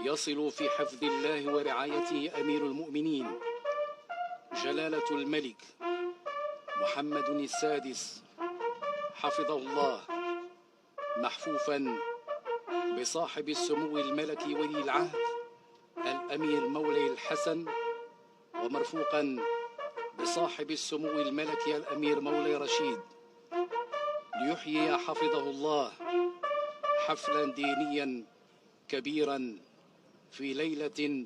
يصل في حفظ الله ورعايته أمير المؤمنين جلالة الملك محمد السادس حفظه الله، محفوفا بصاحب السمو الملكي ولي العهد الأمير مولاي الحسن، ومرفوقا بصاحب السمو الملكي الأمير مولاي رشيد، ليحيي حفظه الله حفلا دينيا كبيرا في ليلة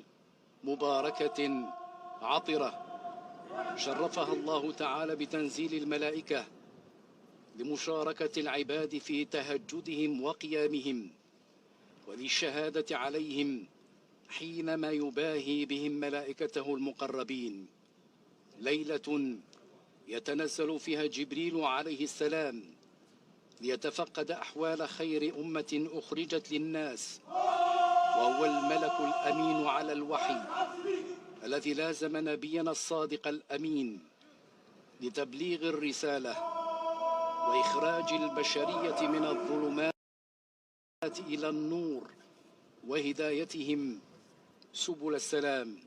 مباركة عطرة شرفها الله تعالى بتنزيل الملائكة لمشاركة العباد في تهجدهم وقيامهم وللشهادة عليهم حينما يباهي بهم ملائكته المقربين. ليلة يتنزل فيها جبريل عليه السلام ليتفقد أحوال خير أمة أخرجت للناس، وهو الملك الأمين على الوحي الذي لازم نبينا الصادق الأمين لتبليغ الرسالة وإخراج البشرية من الظلمات إلى النور وهدايتهم سبل السلام،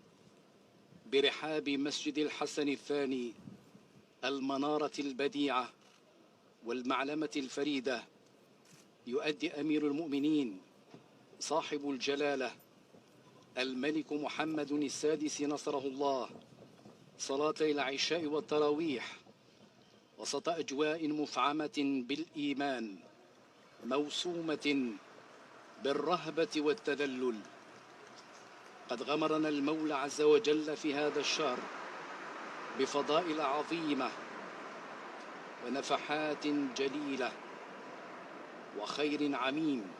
برحاب مسجد الحسن الثاني المنارة البديعة والمعلمة الفريدة. يؤدي أمير المؤمنين صاحب الجلالة الملك محمد السادس نصره الله صلاتي العشاء والتراويح وسط أجواء مفعمة بالإيمان موسومة بالرهبة والتذلل. قد غمرنا المولى عز وجل في هذا الشهر بفضائل عظيمة ونفحات جليلة وخير عميم،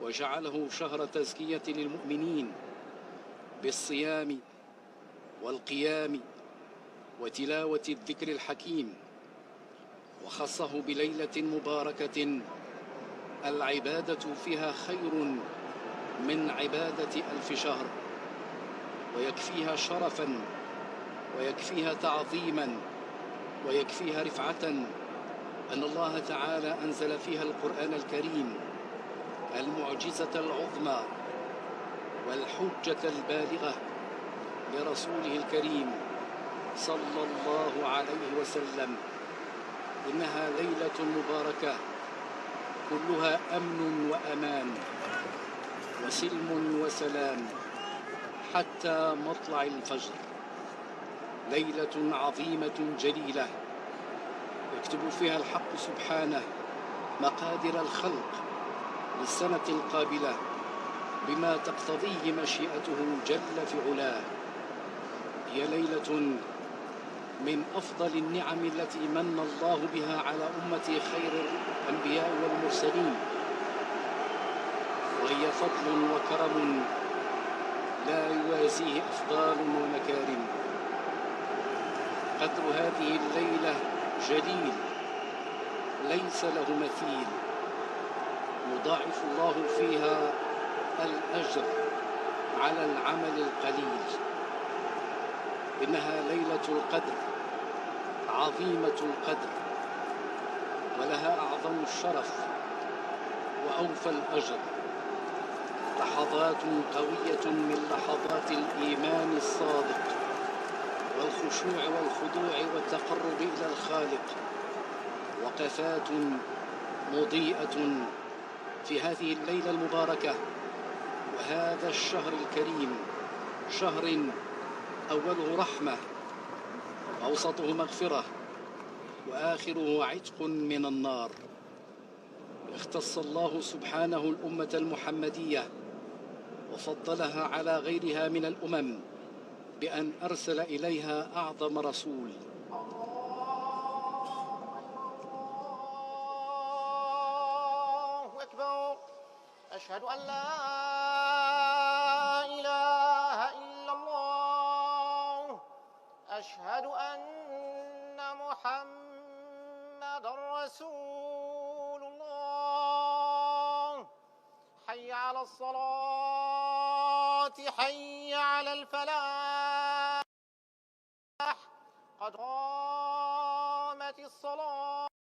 وجعله شهر تزكية للمؤمنين بالصيام والقيام وتلاوة الذكر الحكيم، وخصه بليلة مباركة العبادة فيها خير من عبادة 1000 شهر، ويكفيها شرفا ويكفيها تعظيما ويكفيها رفعة أن الله تعالى أنزل فيها القرآن الكريم المعجزة العظمى والحجة البالغة لرسوله الكريم صلى الله عليه وسلم. إنها ليلة مباركة كلها أمن وأمان وسلم وسلام حتى مطلع الفجر. ليلة عظيمة جليلة يكتب فيها الحق سبحانه مقادير الخلق للسنة القابلة بما تقتضيه مشيئته جل في علاه. هي ليلة من أفضل النعم التي من الله بها على أمة خير الأنبياء والمرسلين، وهي فضل وكرم لا يوازيه أفضال ومكارم. قدر هذه الليلة جليل ليس له مثيل، يضاعف الله فيها الأجر على العمل القليل. إنها ليلة القدر عظيمة القدر، ولها أعظم الشرف وأوفى الأجر. لحظات قوية من لحظات الإيمان الصادق والخشوع والخضوع والتقرب إلى الخالق، وقفات مضيئة في هذه الليلة المباركة وهذا الشهر الكريم، شهر أوله رحمة وأوسطه مغفرة وآخره عتق من النار. اختص الله سبحانه الأمة المحمدية وفضلها على غيرها من الأمم بأن أرسل إليها أعظم رسول. الله أكبر. أشهد أن لا إله إلا الله. أشهد أن محمد رسول الله. حي على الصلاة، حي على الفلاح.